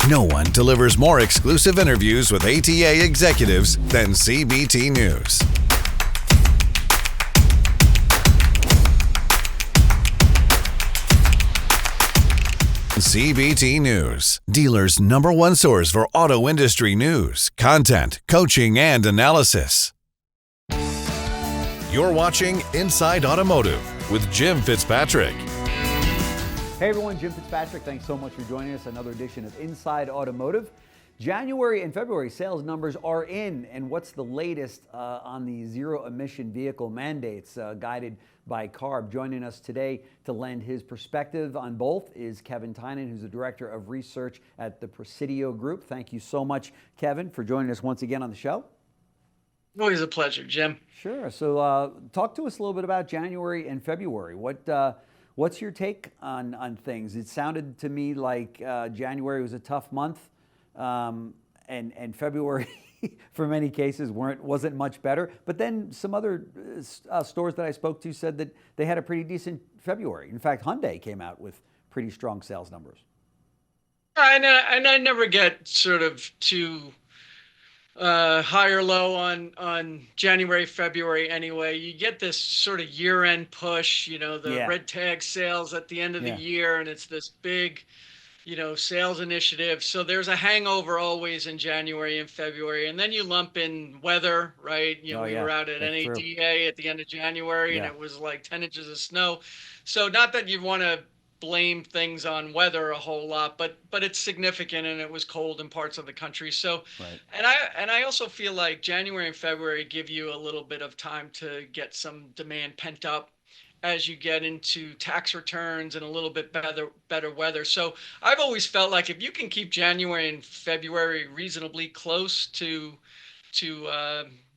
No one delivers more exclusive interviews with ATA executives than CBT News. CBT News, dealers' #1 source for auto industry news, content, coaching, and analysis. You're watching Inside Automotive with Jim Fitzpatrick. Hey everyone, Jim Fitzpatrick. Thanks so much for joining us. Another edition of Inside Automotive. January and February sales numbers are in, and what's the latest on the zero-emission vehicle mandates guided by CARB? Joining us today to lend his perspective on both is Kevin Tynan, who's the Director of Research at the Presidio Group. Thank you so much, Kevin, for joining us once again on the show. Always a pleasure, Jim. Sure. So talk to us a little bit about January and February. What's your take on things? It sounded to me like January was a tough month, and February, for many cases, wasn't much better. But then some other stores that I spoke to said that they had a pretty decent February. In fact, Hyundai came out with pretty strong sales numbers. And I never get sort of too high or low on January, February anyway. You get this sort of year-end push, the red tag sales at the end of the year, and it's this big, sales initiative. So there's a hangover always in January and February. And then you lump in weather, right? We were out at NADA at the end of January, and it was like 10 inches of snow. So not that you want to blame things on weather a whole lot, but it's significant, and it was cold in parts of the country. So, and I also feel like January and February give you a little bit of time to get some demand pent up as you get into tax returns and a little bit better weather. So I've always felt like if you can keep January and February reasonably close to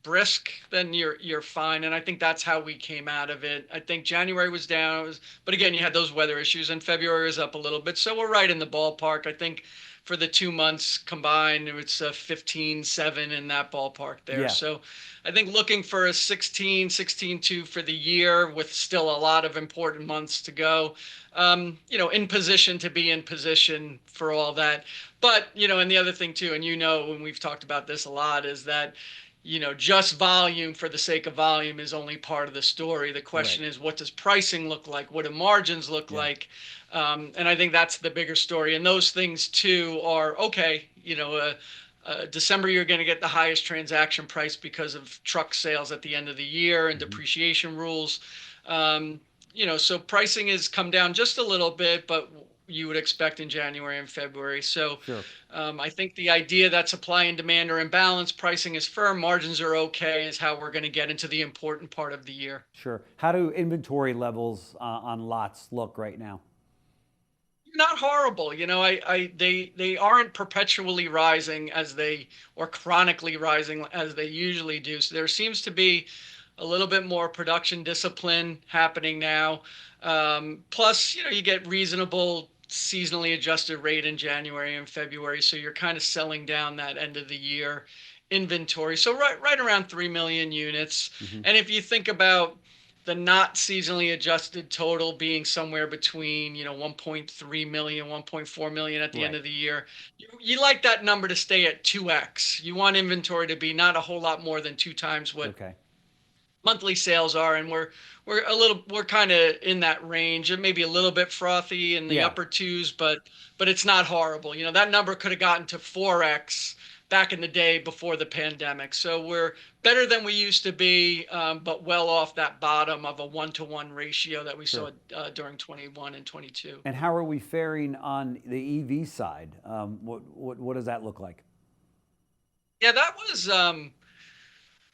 brisk, then you're fine. And I think that's how we came out of it. I think January was down, but again, you had those weather issues, and February was up a little bit. So we're right in the ballpark. I think for the 2 months combined, it's 15.7 in that ballpark there. Yeah. So I think looking for a 16.2 for the year with still a lot of important months to go, in position to be in position for all that. But, and the other thing too, and when we've talked about this a lot, is that just volume for the sake of volume is only part of the story. The question is, what does pricing look like? What do margins look like? And I think that's the bigger story. And those things too are okay. December, you're going to get the highest transaction price because of truck sales at the end of the year and depreciation rules. So pricing has come down just a little bit, but you would expect in January and February. So sure. I think the idea that supply and demand are in balance, pricing is firm, margins are okay, is how we're going to get into the important part of the year. Sure. How do inventory levels on lots look right now? Not horrible. They aren't perpetually rising or chronically rising as they usually do. So there seems to be a little bit more production discipline happening now. Plus, you get reasonable seasonally adjusted rate in January and February. So you're kind of selling down that end of the year inventory. So right around 3 million units. Mm-hmm. And if you think about the not seasonally adjusted total being somewhere between, 1.3 million, 1.4 million at the end of the year, you like that number to stay at 2x. You want inventory to be not a whole lot more than 2 times what monthly sales are, and we're kind of in that range. It may be a little bit frothy in the upper 2s, but it's not horrible. That number could have gotten to 4x back in the day before the pandemic. So we're better than we used to be, but well off that bottom of a 1-to-1 ratio that we saw during 21 and 22. And how are we faring on the EV side? What does that look like? Yeah, that was.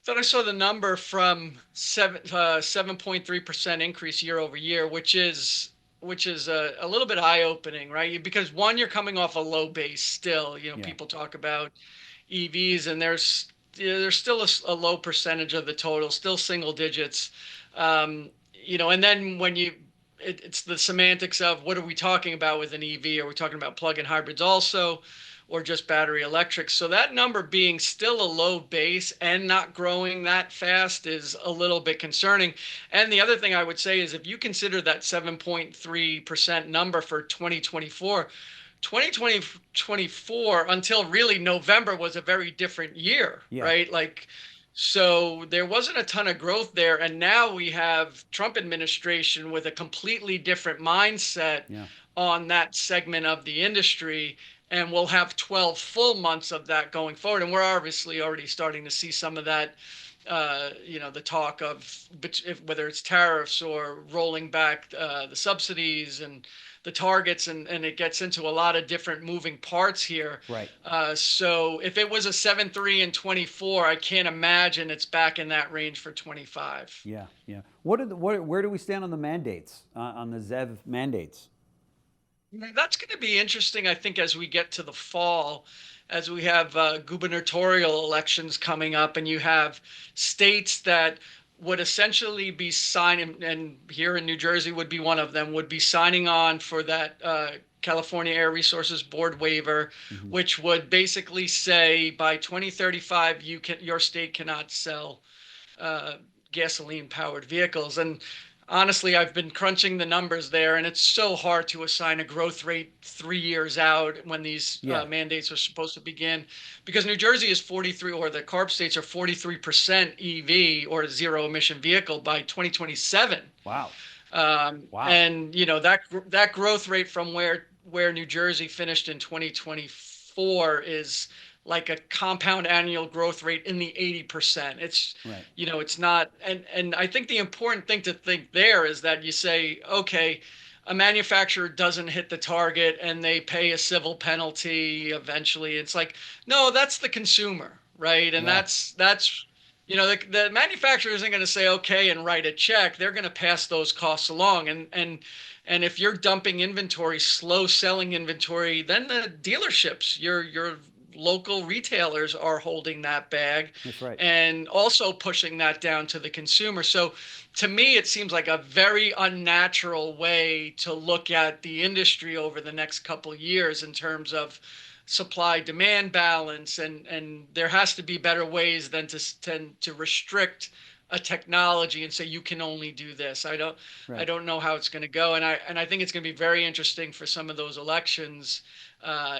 Thought I saw the number from 7.3% increase year over year, which is a little bit eye-opening, right? Because one, you're coming off a low base still. People talk about EVs, and there's still a low percentage of the total, still single digits. And then when it's the semantics of what are we talking about with an EV? Are we talking about plug-in hybrids also, or just battery electric? So that number being still a low base and not growing that fast is a little bit concerning. And the other thing I would say is if you consider that 7.3% number for 2024, 2024 until really November was a very different year, Yeah. right? Like, so there wasn't a ton of growth there. And now we have Trump administration with a completely different mindset Yeah. on that segment of the industry. And we'll have 12 full months of that going forward. And we're obviously already starting to see some of that, the talk of whether it's tariffs or rolling back the subsidies and the targets, and it gets into a lot of different moving parts here. Right. So if it was a 7.3 in 24, I can't imagine it's back in that range for 25. Yeah. Yeah. Where do we stand on the mandates, on the ZEV mandates? That's going to be interesting, I think, as we get to the fall, as we have gubernatorial elections coming up, and you have states that would essentially be signing, and here in New Jersey would be one of them, would be signing on for that California Air Resources Board waiver, which would basically say by 2035 your state cannot sell gasoline powered vehicles. And honestly, I've been crunching the numbers there, and it's so hard to assign a growth rate 3 years out when these mandates are supposed to begin, because New Jersey is 43, or the CARB states are 43% EV or zero emission vehicle by 2027. Wow. Wow. And that growth rate from where New Jersey finished in 2024 is like a compound annual growth rate in the 80%. It's, Right. It's not, and I think the important thing to think there is that you say, okay, a manufacturer doesn't hit the target and they pay a civil penalty eventually. It's like, no, that's the consumer, right? And Yeah. that's the manufacturer isn't going to say okay and write a check. They're going to pass those costs along, and if you're dumping inventory, slow selling inventory, then the dealerships, your local retailers are holding that bag. That's right. And also pushing that down to the consumer. So to me, it seems like a very unnatural way to look at the industry over the next couple of years in terms of supply demand balance, and there has to be better ways than to restrict a technology and say you can only do this. I don't know how it's going to go, and I think it's going to be very interesting for some of those elections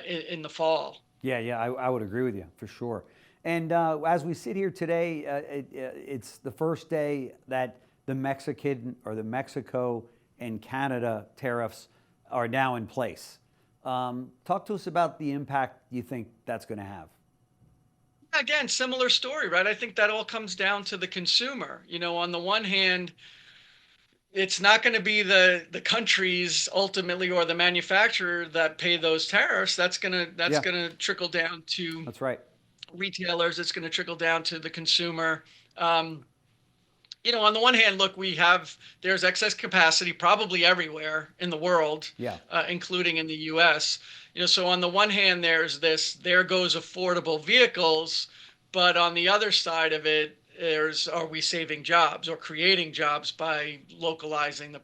in the fall. Yeah, I would agree with you for sure. And as we sit here today, it's the first day that the Mexico and Canada tariffs are now in place. Talk to us about the impact you think that's going to have. Again, similar story, right? I think that all comes down to the consumer. On the one hand, it's not going to be the countries ultimately or the manufacturer that pay those tariffs. That's gonna trickle down to That's right. retailers. It's going to trickle down to the consumer. On the one hand, look, there's excess capacity probably everywhere in the world, including in the U.S. So on the one hand, there goes affordable vehicles, but on the other side of it, are we saving jobs or creating jobs by localizing the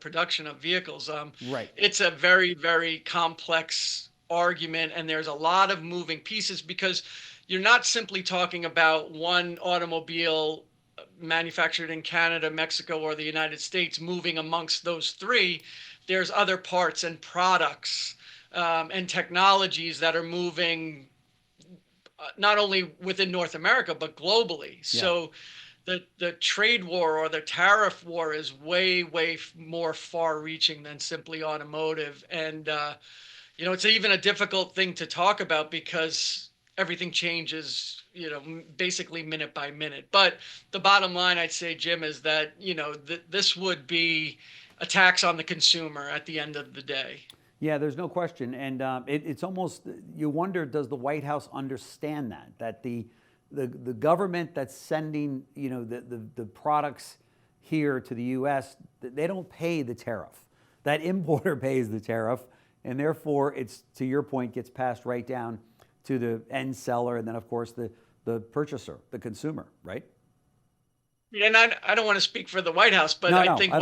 production of vehicles? Right. It's a very, very complex argument, and there's a lot of moving pieces, because you're not simply talking about one automobile manufactured in Canada, Mexico, or the United States moving amongst those three. There's other parts and products and technologies that are moving not only within North America, but globally. Yeah. So the trade war or the tariff war is way, way more far reaching than simply automotive. And, it's even a difficult thing to talk about because everything changes, basically minute by minute. But the bottom line, I'd say, Jim, is that, this would be a tax on the consumer at the end of the day. Yeah, there's no question. And it's almost, you wonder, does the White House understand that the government that's sending, the products here to the U.S., they don't pay the tariff. That importer pays the tariff, and therefore it's, to your point, gets passed right down to the end seller, and then of course the purchaser, the consumer, right? And I don't want to speak for the White House, but I think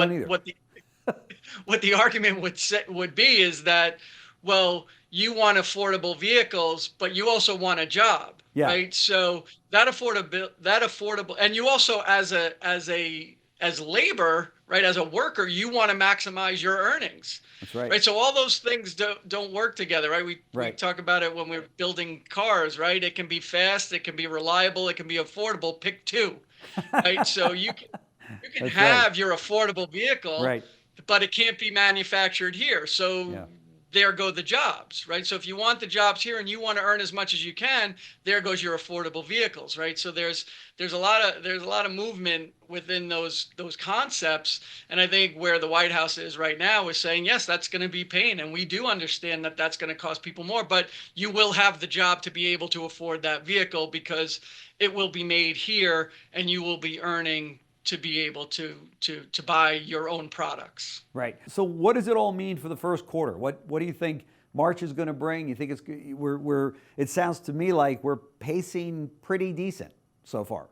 what the argument would be is that, well, you want affordable vehicles, but you also want a job, right? So that affordable, and you also, as a as labor, right, as a worker, you want to maximize your earnings. That's right. Right. So all those things don't work together, right? We Right. talk about it when we're building cars, right? It can be fast, it can be reliable, it can be affordable. Pick two, right? So you can That's right. have your affordable vehicle, Right. but it can't be manufactured here. So Yeah. there go the jobs, right? So if you want the jobs here and you want to earn as much as you can, there goes your affordable vehicles, right? So there's a lot of movement within those concepts, and I think where the White House is right now is saying, yes, that's going to be pain, and we do understand that that's going to cost people more, but you will have the job to be able to afford that vehicle because it will be made here, and you will be earning to be able to buy your own products. Right. So what does it all mean for the first quarter? What do you think March is going to bring? You think we're it sounds to me like we're pacing pretty decent so far.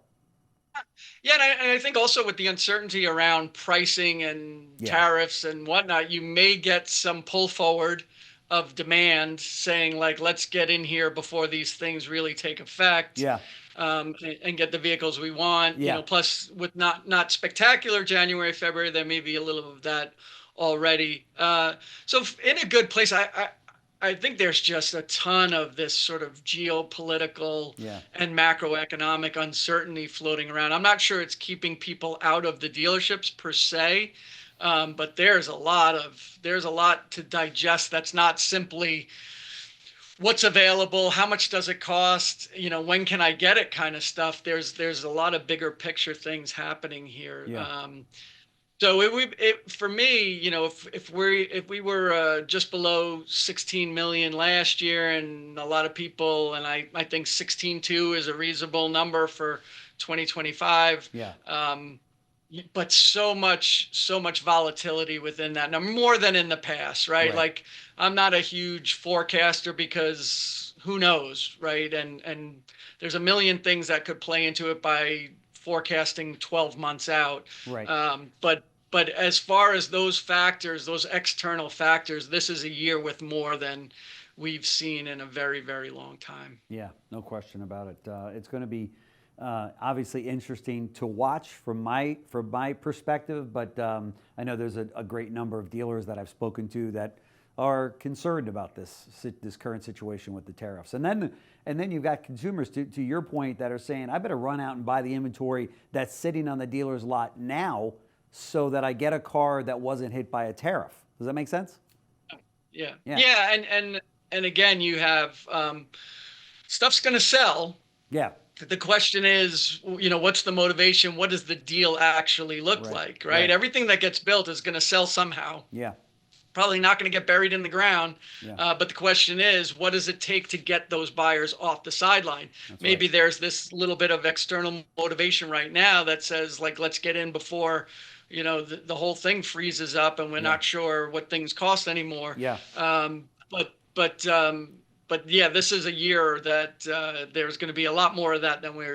Yeah, and I think also with the uncertainty around pricing and Yeah. tariffs and whatnot, you may get some pull forward of demand saying like, let's get in here before these things really take effect, Yeah. and get the vehicles we want. Yeah. Plus with not spectacular January, February, there may be a little of that already. So in a good place, I think there's just a ton of this sort of geopolitical Yeah. and macroeconomic uncertainty floating around. I'm not sure it's keeping people out of the dealerships per se, but there's a lot to digest. That's not simply what's available, how much does it cost, when can I get it kind of stuff. There's a lot of bigger picture things happening here. Yeah. So for me, if we were just below 16 million last year, and a lot of people, and I think 16.2 is a reasonable number for 2025. Yeah. But so much volatility within that number, more than in the past, right? Right. Like I'm not a huge forecaster because who knows, right? And there's a million things that could play into it by forecasting 12 months out. Right. But as far as those factors, those external factors, this is a year with more than we've seen in a very, very long time. Yeah, no question about it. It's going to be obviously interesting to watch from my perspective, but I know there's a great number of dealers that I've spoken to that are concerned about this current situation with the tariffs. And then you've got consumers, to your point, that are saying, I better run out and buy the inventory that's sitting on the dealer's lot now so that I get a car that wasn't hit by a tariff. Does that make sense? Yeah. Yeah. Yeah. And again, you have stuff's going to sell. Yeah. The question is, what's the motivation? What does the deal actually look like, right? Right. Everything that gets built is going to sell somehow. Yeah. Probably not going to get buried in the ground. Yeah. But the question is, what does it take to get those buyers off the sideline? That's Maybe right. there's this little bit of external motivation right now that says, like, let's get in before, the whole thing freezes up and we're not sure what things cost anymore. Yeah. But yeah, this is a year that there's going to be a lot more of that than we.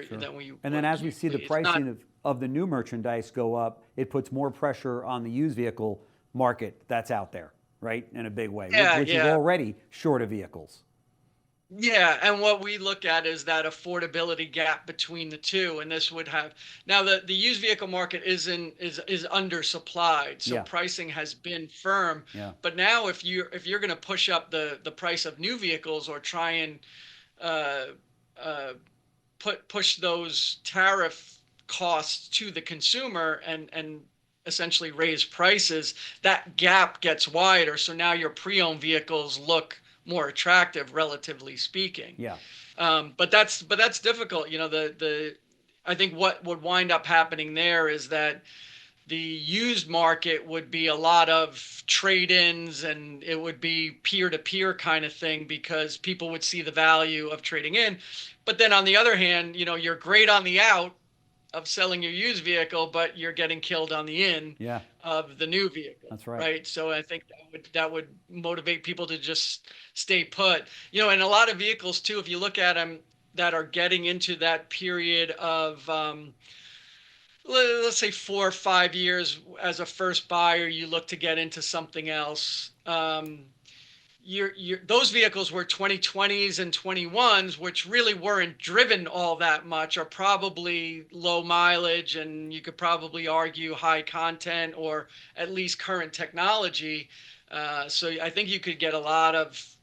And then as we see the pricing of the new merchandise go up, it puts more pressure on the used vehicle market that's out there, right? In a big way, which is already short of vehicles. Yeah, and what we look at is that affordability gap between the two, and this would have now the used vehicle market is undersupplied, so pricing has been firm. Yeah. But now if you're going to push up the price of new vehicles or try and push those tariff costs to the consumer and essentially raise prices, that gap gets wider. So now your pre-owned vehicles look more attractive, relatively speaking. Yeah. But that's difficult. I think what would wind up happening there is that the used market would be a lot of trade-ins, and it would be peer-to-peer kind of thing because people would see the value of trading in. But then on the other hand, you're great on the out of selling your used vehicle, but you're getting killed on the in of the new vehicle. That's right. Right. So I think that would motivate people to just stay put. And a lot of vehicles too, if you look at them that are getting into that period of let's say 4 or 5 years as a first buyer, you look to get into something else. those vehicles were 2020s and 21s, which really weren't driven all that much, are probably low mileage, and you could probably argue high content or at least current technology. So I think you could get a lot of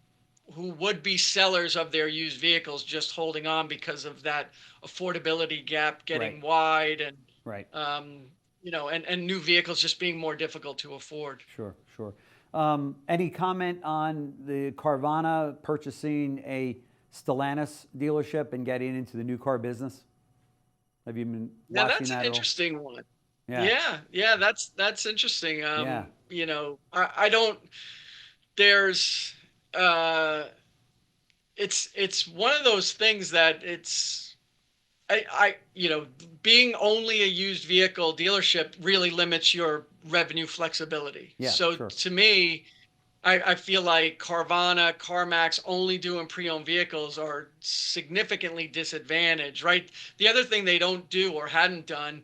who would be sellers of their used vehicles just holding on because of that affordability gap getting Right. wide, and Right. and new vehicles just being more difficult to afford. Sure, sure. Any comment on the Carvana purchasing a Stellantis dealership and getting into the new car business? Have you been Yeah, watching that's an that at all? interesting one. Yeah, Yeah, that's interesting. yeah, I don't. There's it's one of those things that I being only a used vehicle dealership really limits your revenue flexibility. yeah, So sure. to me, I feel like Carvana, CarMax only doing pre-owned vehicles are significantly disadvantaged, right? The other thing they don't do or hadn't done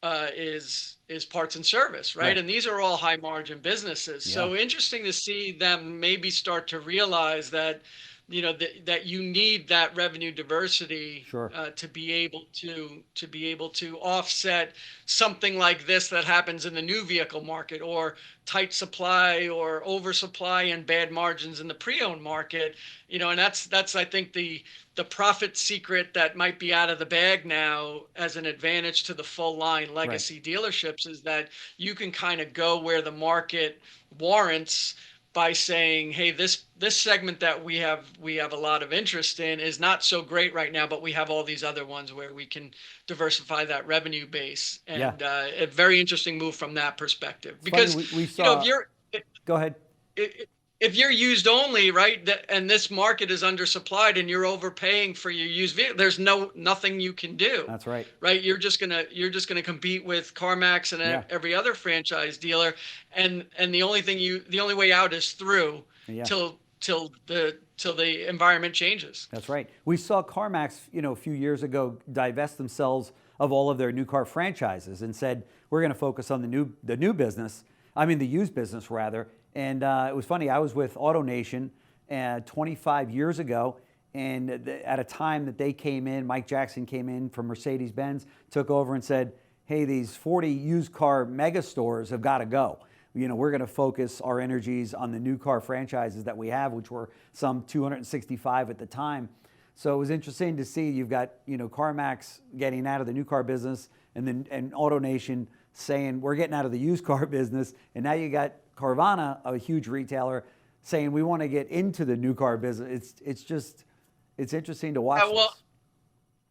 is parts and service, right? Right. And these are all high margin businesses. Yeah, So interesting to see them maybe start to realize that, that you need that revenue diversity sure. to be able to offset something like this that happens in the new vehicle market, or tight supply or oversupply and bad margins in the pre-owned market. And that's I think the profit secret that might be out of the bag now as an advantage to the full line legacy dealerships, is that you can kind of go where the market warrants by saying, hey, this segment that we have a lot of interest in is not so great right now, but we have all these other ones where we can diversify that revenue base. Yeah. And a very interesting move from that perspective. It's Because funny, we saw. if you're Go ahead. if you're used only, right, and this market is undersupplied and you're overpaying for your used vehicle, there's nothing you can do. That's right. Right? You're just gonna compete with CarMax and Yeah. every other franchise dealer, and the only way out is through Yeah. till the environment changes. That's right. We saw CarMax, a few years ago divest themselves of all of their new car franchises and said, we're going to focus on the used business rather. And it was funny, I was with AutoNation 25 years ago, and at a time that they came in, Mike Jackson came in from Mercedes-Benz, took over and said, hey, these 40 used car mega stores have got to go. We're going to focus our energies on the new car franchises that we have, which were some 265 at the time. So it was interesting to see you've got, CarMax getting out of the new car business, and AutoNation saying we're getting out of the used car business, and now you got Carvana, a huge retailer, saying we want to get into the new car business. It's interesting to watch. Well,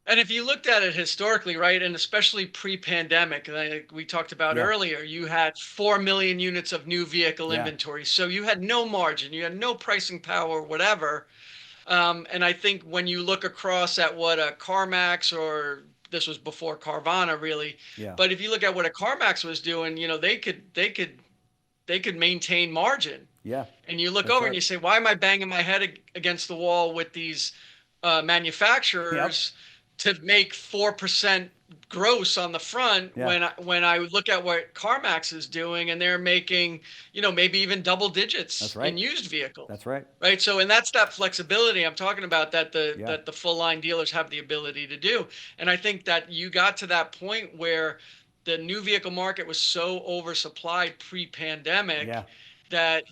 and if you looked at it historically, right, and especially pre-pandemic, like we talked about earlier, you had 4 million units of new vehicle inventory. So you had no margin, you had no pricing power, whatever. And I think when you look across at what a CarMax, or this was before Carvana really, but if you look at what a CarMax was doing, they could maintain margin. Yeah. And you look over and you say, why am I banging my head against the wall with these manufacturers to make 4% gross on the front when I look at what CarMax is doing, and they're making, maybe even double digits in used vehicles. That's right. Right. So, and that's that flexibility I'm talking about that the full line dealers have the ability to do. And I think that you got to that point where the new vehicle market was so oversupplied pre-pandemic that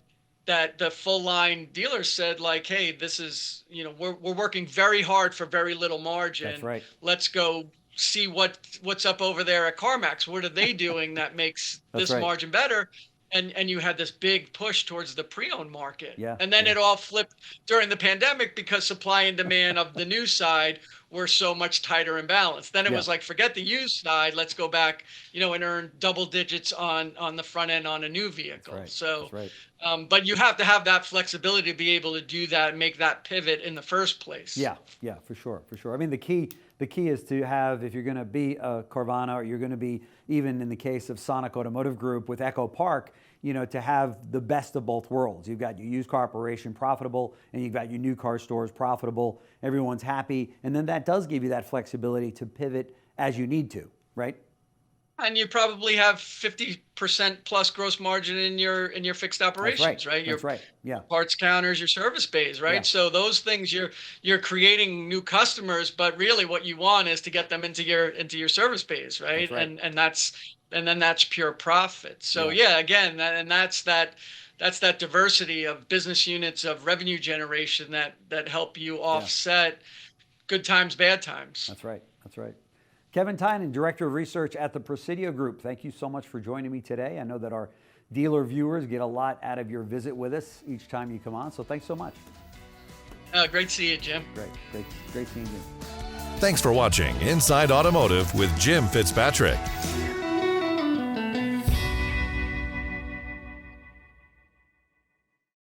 the full line dealers said, like, hey, this is, we're working very hard for very little margin. That's right. Let's go see what's up over there at CarMax. What are they doing that makes this margin better? And you had this big push towards the pre-owned market. Yeah. And then it all flipped during the pandemic because supply and demand of the new side were so much tighter and balanced. Then it was like, forget the used side, let's go back, and earn double digits on the front end on a new vehicle. That's right. So, That's right. but you have to have that flexibility to be able to do that and make that pivot in the first place. Yeah, for sure. I mean, the key is to have, if you're going to be a Carvana, or you're going to be, even in the case of Sonic Automotive Group with Echo Park, to have the best of both worlds. You've got your used car operation profitable, and you've got your new car stores profitable. Everyone's happy, and then that does give you that flexibility to pivot as you need to, right? And you probably have 50% plus gross margin in your fixed operations, right? Your That's right. Yeah. parts counters, your service bays, right? Yeah. So those things you're creating new customers, but really what you want is to get them into your service bays, right? That's right. And then that's pure profit. So Yeah. yeah, again, that's that diversity of business units of revenue generation that help you offset good times, bad times. That's right. That's right. Kevin Tynan, Director of Research at the Presidio Group. Thank you so much for joining me today. I know that our dealer viewers get a lot out of your visit with us each time you come on, so thanks so much. Great to see you, Jim. Great seeing you. Thanks for watching Inside Automotive with Jim Fitzpatrick.